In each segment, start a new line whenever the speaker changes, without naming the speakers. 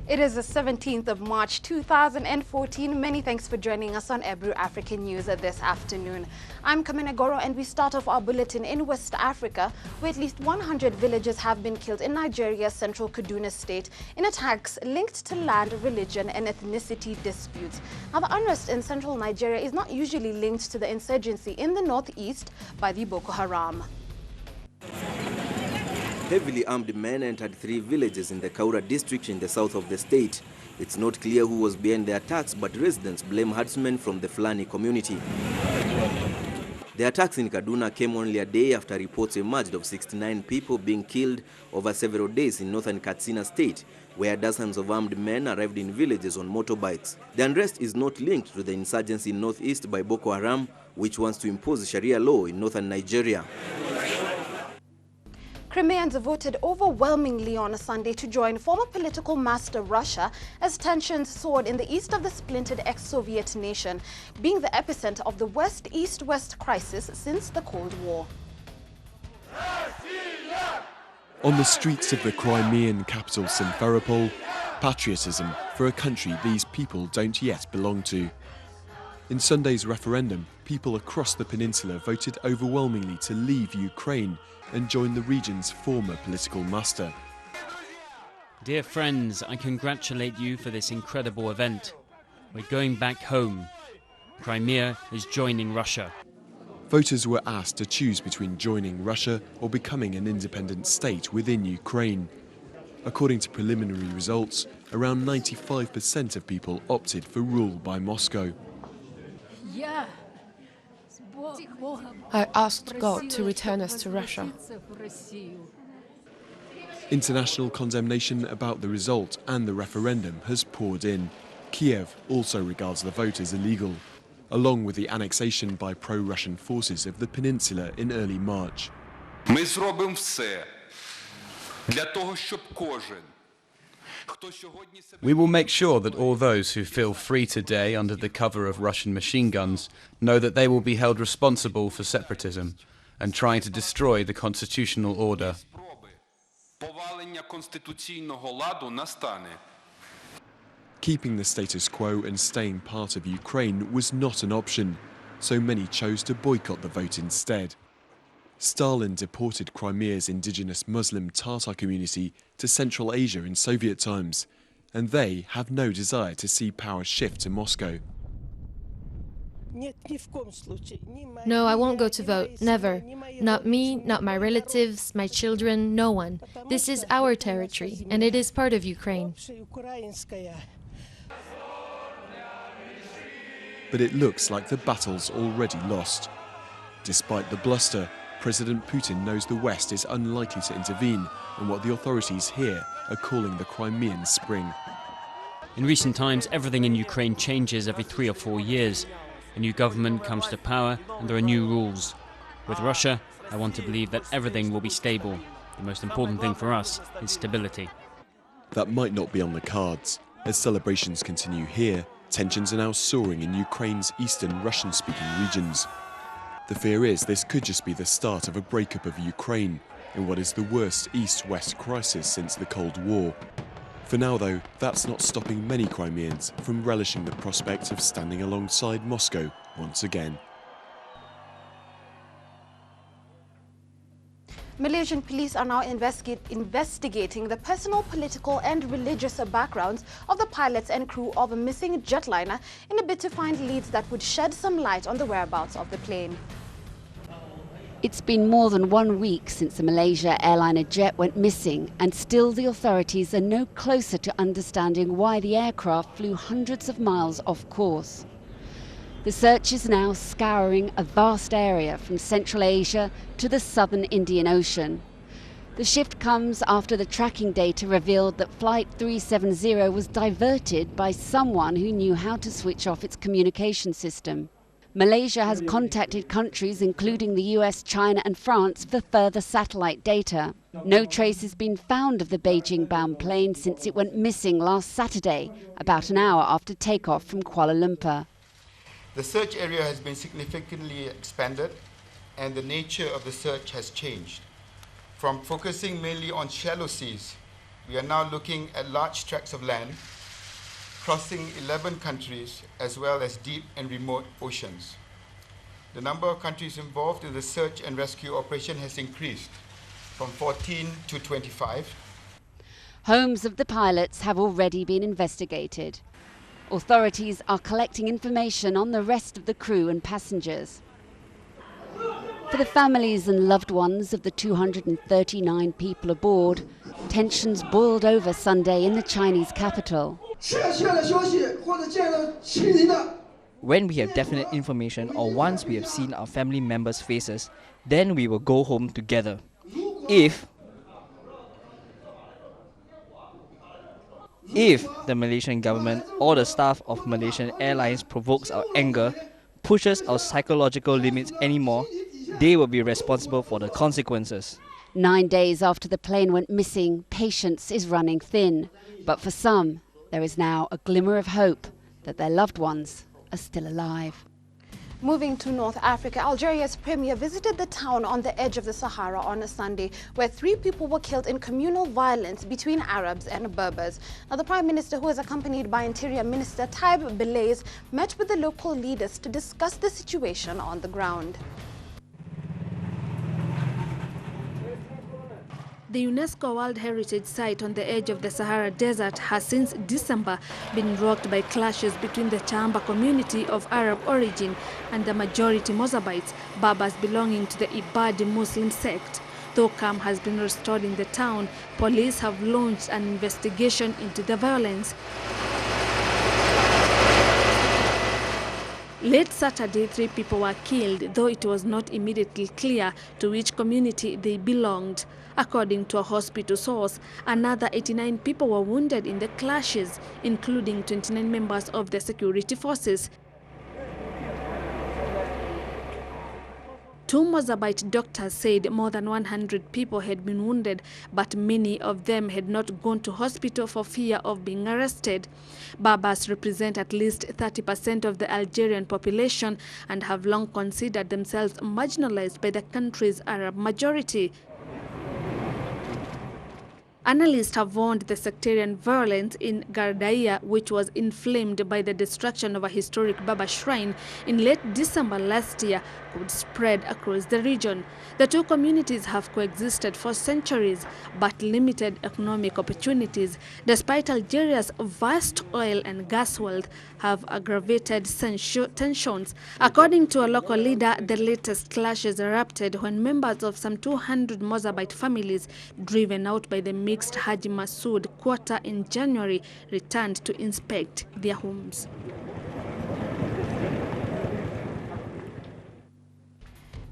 It is the 17th of March 2014. Many thanks for joining us on Ebru African News this afternoon. I'm KAMENE GORO, and we start off our bulletin in West Africa, where at least 100 villagers have been killed in Nigeria's central Kaduna state in attacks linked to land, religion and ethnicity disputes. Now, the unrest in central Nigeria is not usually linked to the insurgency in the northeast by the Boko Haram.
Heavily armed men entered 3 villages in the Kaura district in the south of the state. It's not clear who was behind the attacks, but residents blame herdsmen from the Fulani community. The attacks in Kaduna came only a day after reports emerged of 69 people being killed over several days in northern Katsina state, where dozens of armed men arrived in villages on motorbikes. The unrest is not linked to the insurgency in northeast by Boko Haram, which wants to impose Sharia law in northern Nigeria.
Crimeans voted overwhelmingly on a Sunday to join former political master Russia as tensions soared in the east of the splintered ex-Soviet nation, being the epicenter of the West-East-West crisis since the Cold War.
On the streets of the Crimean capital Simferopol, patriotism for a country these people don't yet belong to. In Sunday's referendum, people across the peninsula voted overwhelmingly to leave Ukraine and join the region's former political master.
Dear friends, I congratulate you for this incredible event. We're going back home. Crimea is joining Russia.
Voters were asked to choose between joining Russia or becoming an independent state within Ukraine. According to preliminary results, around 95% of people opted for rule by Moscow.
I asked God to return us to Russia.
International condemnation about the result and the referendum has poured in. Kiev also regards the vote as illegal, along with the annexation by pro-Russian forces of the peninsula in early March.
Ми зробимо все для того, щоб кожен.
We will make sure that all those who feel free today under the cover of Russian machine guns know that they will be held responsible for separatism and trying to destroy the constitutional order. Keeping the status quo and staying part of Ukraine was not an option, so many chose to boycott the vote instead. Stalin deported Crimea's indigenous Muslim Tatar community to Central Asia in Soviet times, and they have no desire to see power shift to Moscow.
No, I won't go to vote. Never. Not me, not my relatives, my children, no one. This is our territory, and it is part of Ukraine.
But it looks like the battle's already lost. Despite the bluster, President Putin knows the West is unlikely to intervene in what the authorities here are calling the Crimean Spring.
In recent times, everything in Ukraine changes every 3 or 4 years. A new government comes to power and there are new rules. With Russia, I want to believe that everything will be stable. The most important thing for us is stability.
That might not be on the cards. As celebrations continue here, tensions are now soaring in Ukraine's eastern Russian-speaking regions. The fear is this could just be the start of a breakup of Ukraine in what is the worst East-West crisis since the Cold War. For now, though, that's not stopping many Crimeans from relishing the prospect of standing alongside Moscow once again.
Malaysian police are now investigating the personal, political and religious backgrounds of the pilots and crew of a missing jetliner in a bid to find leads that would shed some light on the whereabouts of the plane.
It's been more than 1 week since the Malaysia airliner jet went missing, and still the authorities are no closer to understanding why the aircraft flew hundreds of miles off course. The search is now scouring a vast area from Central Asia to the southern Indian Ocean. The shift comes after the tracking data revealed that Flight 370 was diverted by someone who knew how to switch off its communication system. Malaysia has contacted countries including the US, China and France for further satellite data. No trace has been found of the Beijing-bound plane since it went missing last Saturday, about an hour after takeoff from Kuala Lumpur.
The search area has been significantly expanded and the nature of the search has changed. From focusing mainly on shallow seas, we are now looking at large tracts of land crossing 11 countries as well as deep and remote oceans. The number of countries involved in the search and rescue operation has increased from 14 to 25.
Homes of the pilots have already been investigated. Authorities are collecting information on the rest of the crew and passengers. For the families and loved ones of the 239 people aboard, tensions boiled over Sunday in the Chinese capital.
When we have definite information or once we have seen our family members' faces, then we will go home together. If the Malaysian government or the staff of Malaysian Airlines provokes our anger, pushes our psychological limits anymore, they will be responsible for the consequences.
9 days after the plane went missing, patience is running thin. But for some, there is now a glimmer of hope that their loved ones are still alive.
Moving to North Africa, Algeria's premier visited the town on the edge of the Sahara on a Sunday, where 3 people were killed in communal violence between Arabs and Berbers. Now, the Prime Minister, who was accompanied by Interior Minister Taib Belays, met with the local leaders to discuss the situation on the ground. The UNESCO World Heritage Site on the edge of the Sahara Desert has since December been rocked by clashes between the Chamba community of Arab origin and the majority Mozabites, Berbers belonging to the Ibadi Muslim sect. Though calm has been restored in the town, police have launched an investigation into the violence. Late Saturday, 3 people were killed, though it was not immediately clear to which community they belonged. According to a hospital source, another 89 people were wounded in the clashes, including 29 members of the security forces. 2 Mozabite doctors said more than 100 people had been wounded, but many of them had not gone to hospital for fear of being arrested. Berbers represent at least 30% of the Algerian population and have long considered themselves marginalized by the country's Arab majority. Analysts have warned the sectarian violence in Gardaia, which was inflamed by the destruction of a historic Berber shrine in late December last year, could spread across the region. The 2 communities have coexisted for centuries, but limited economic opportunities, despite Algeria's vast oil and gas wealth, have aggravated tensions. According to a local leader, the latest clashes erupted when members of some 200 Mozabite families, driven out by the mixed Haji Massoud quarter in January, returned to inspect their homes.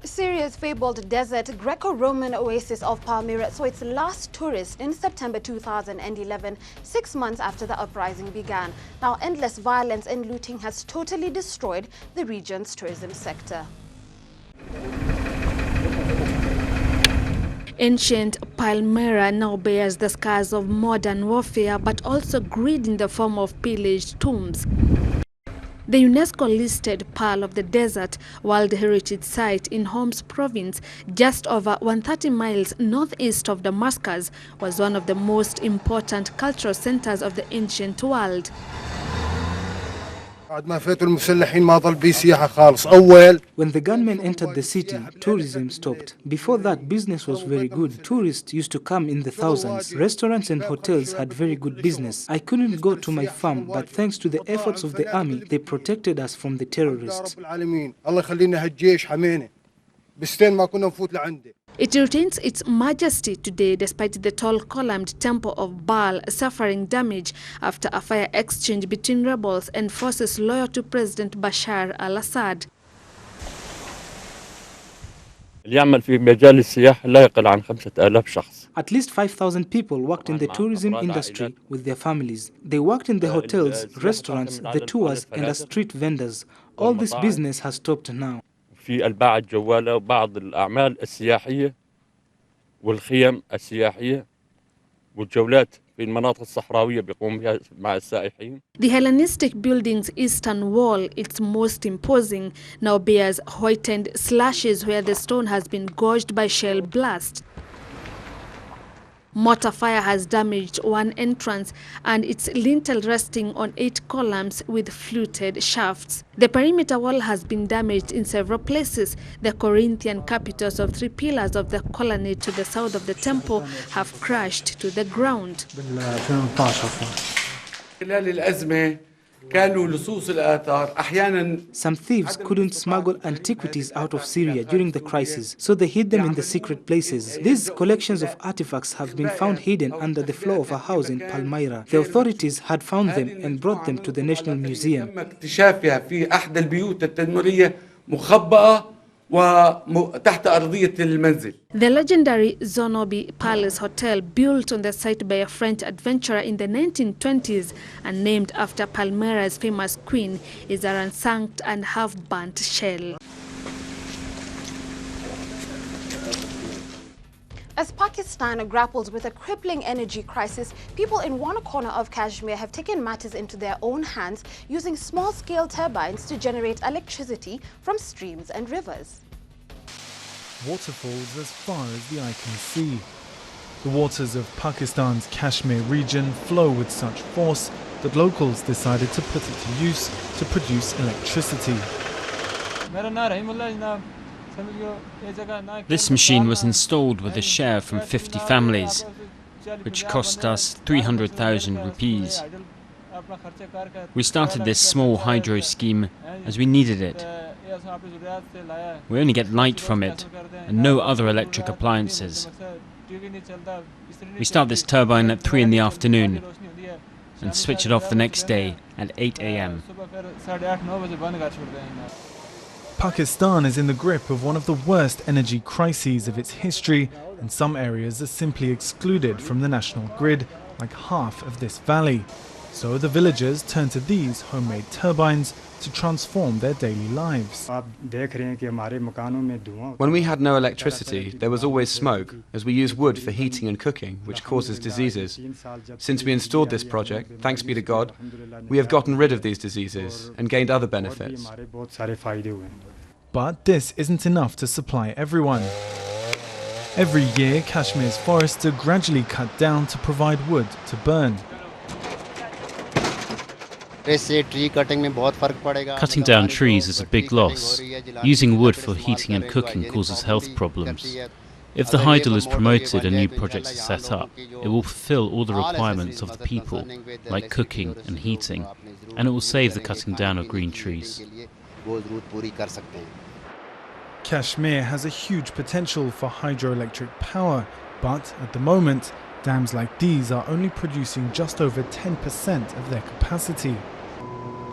Syria's fabled desert Greco-Roman oasis of Palmyra saw its last tourist in September 2011, 6 months after the uprising began. Now, endless violence and looting has totally destroyed the region's tourism sector. Ancient Palmyra now bears the scars of modern warfare, but also greed in the form of pillaged tombs. The UNESCO-listed Pearl of the Desert World Heritage Site in Homs Province, just over 130 miles northeast of Damascus, was one of the most important cultural centers of the ancient world.
When the gunmen entered the city, tourism stopped. Before that, business was very good. Tourists used to come in the thousands. Restaurants and hotels had very good business. I couldn't go to my farm, but thanks to the efforts of the army, they protected us from the terrorists. It retains its majesty today despite the tall columned temple of Baal suffering damage after a fire exchange between rebels and forces loyal to President Bashar al-Assad. At least 5,000 people worked in the tourism industry with their families. They worked in the hotels, restaurants, the tours, and as street vendors. All this business has stopped now.
في الباعة الجوالة وبعض الأعمال السياحية والخيم السياحية والجولات في المناطق الصحراوية بيقوم بها مع السائحين. The Hellenistic building's eastern wall, its most imposing, now bears whitened slashes where the stone has been gorged by shell blast.
Mortar fire has damaged one entrance and its lintel resting on 8 columns with fluted shafts. The perimeter wall has been damaged in several places. The Corinthian capitals of 3 pillars of the colonnade to the south of the temple have crashed to the ground.
Some thieves couldn't smuggle antiquities out of Syria during the crisis, so they hid them in the secret places. These collections of artifacts have been found hidden under the floor of a house in Palmyra. The authorities had found them and brought them to the National Museum.
The legendary Zonobi Palace Hotel, built on the site by a French adventurer in the 1920s and named after Palmyra's famous queen, is a ransacked and half-burnt shell.
As Pakistan grapples with a crippling energy crisis, people in one corner of Kashmir have taken matters into their own hands, using small-scale turbines to generate electricity from streams and rivers.
Waterfalls as far as the eye can see. The waters of Pakistan's Kashmir region flow with such force that locals decided to put it to use to produce electricity.
This machine was installed with a share from 50 families, which cost us 300,000 rupees. We started this small hydro scheme as we needed it. We only get light from it and no other electric appliances. We start this turbine at 3 in the afternoon and switch it off the next day at 8 a.m.
Pakistan is in the grip of one of the worst energy crises of its history, and some areas are simply excluded from the national grid, like half of this valley. So the villagers turn to these homemade turbines to transform their daily lives.
When we had no electricity, there was always smoke, as we use wood for heating and cooking, which causes diseases. Since we installed this project, thanks be to God, we have gotten rid of these diseases and gained other benefits.
But this isn't enough to supply everyone. Every year, Kashmir's forests are gradually cut down to provide wood to burn.
Cutting down trees is a big loss. Using wood for heating and cooking causes health problems. If the hydel is promoted and new projects are set up, it will fulfill all the requirements of the people, like cooking and heating, and it will save the cutting down of green trees.
Kashmir has a huge potential for hydroelectric power, but at the moment, dams like these are only producing just over 10% of their capacity.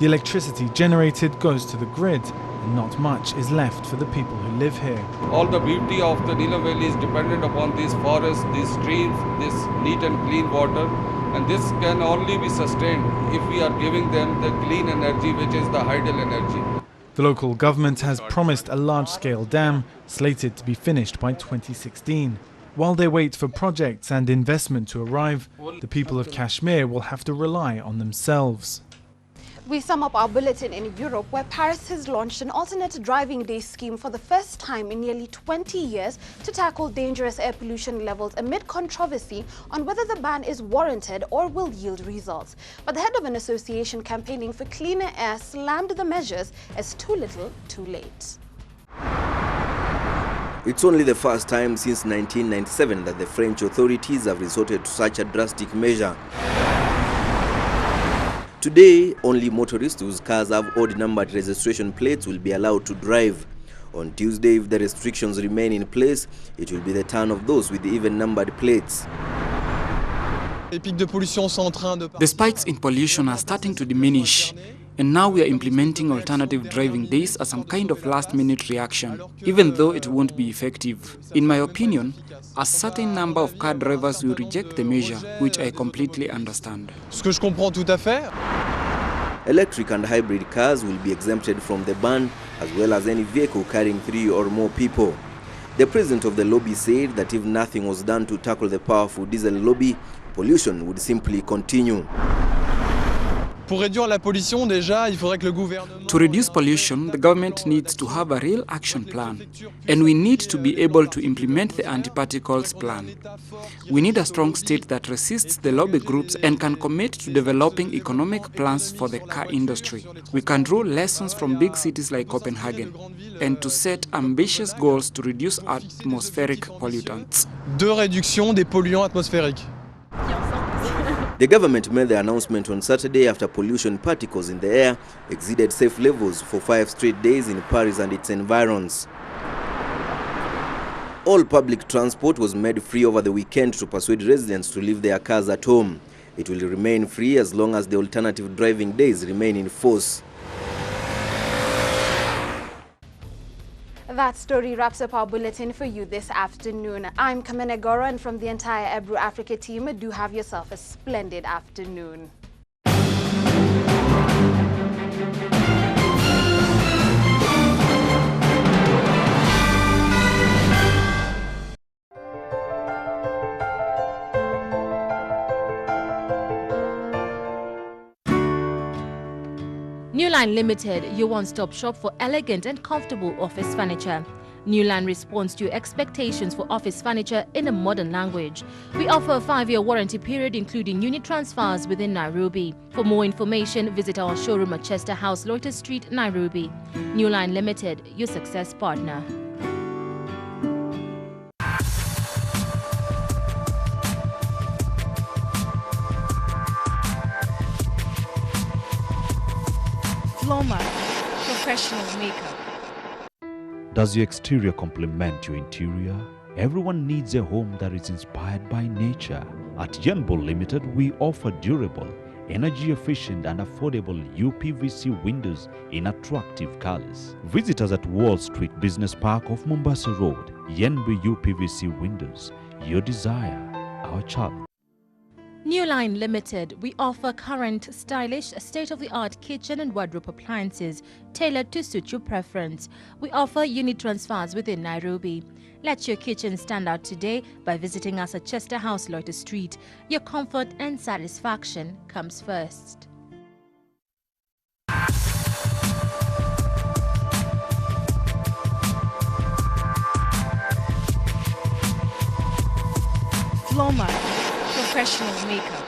The electricity generated goes to the grid, and not much is left for the people who live here.
All the beauty of the Neelam Valley is dependent upon these forests, these streams, this neat and clean water, and this can only be sustained if we are giving them the clean energy, which is the hydel energy.
The local government has promised a large-scale dam slated to be finished by 2016. While they wait for projects and investment to arrive, the people of Kashmir will have to rely on themselves.
We sum up our bulletin in Europe, where Paris has launched an alternate driving day scheme for the first time in nearly 20 years to tackle dangerous air pollution levels amid controversy on whether the ban is warranted or will yield results. But the head of an association campaigning for cleaner air slammed the measures as too little, too late.
It's only the first time since 1997 that the French authorities have resorted to such a drastic measure. Today, only motorists whose cars have odd-numbered registration plates will be allowed to drive. On Tuesday, if the restrictions remain in place, it will be the turn of those with even-numbered plates.
The spikes in pollution are starting to diminish, and now we are implementing alternative driving days as some kind of last-minute reaction, even though it won't be effective. In my opinion, a certain number of car drivers will reject the measure, which I completely understand.
Electric and hybrid cars will be exempted from the ban, as well as any vehicle carrying 3 or more people. The president of the lobby said that if nothing was done to tackle the powerful diesel lobby, pollution would simply continue.
Pour réduire la pollution, déjà, il faudrait que le gouvernement...
To reduce pollution, the government needs to have a real action plan. And we need to be able to implement the anti-particles plan. We need a strong state that resists the lobby groups and can commit to developing economic plans for the car industry. We can draw lessons from big cities like Copenhagen and to set ambitious goals to reduce atmospheric pollutants.
De réduction des polluants atmosphériques.
The government made the announcement on Saturday after pollution particles in the air exceeded safe levels for 5 straight days in Paris and its environs. All public transport was made free over the weekend to persuade residents to leave their cars at home. It will remain free as long as the alternative driving days remain in force.
That story wraps up our bulletin for you this afternoon. I'm KAMENE, GORO, and from the entire Ebru Africa team, do have yourself a splendid afternoon.
New Line Limited, your one-stop shop for elegant and comfortable office furniture. New Line responds to your expectations for office furniture in a modern language. We offer a 5-year warranty period including unit transfers within Nairobi. For more information, visit our showroom at Chester House, Lotus Street, Nairobi. New Line Limited, your success partner.
Floma, professional makeup.
Does your exterior complement your interior? Everyone needs a home that is inspired by nature. At Yenbo Limited, we offer durable, energy-efficient and affordable UPVC windows in attractive colors. Visit us at Wall Street Business Park off Mombasa Road. Yenbo UPVC windows, your desire, our challenge.
New Line Limited, we offer current, stylish, state-of-the-art kitchen and wardrobe appliances tailored to suit your preference. We offer unit transfers within Nairobi. Let your kitchen stand out today by visiting us at Chester House, Lotus Street. Your comfort and satisfaction comes first.
Floma, professional makeup.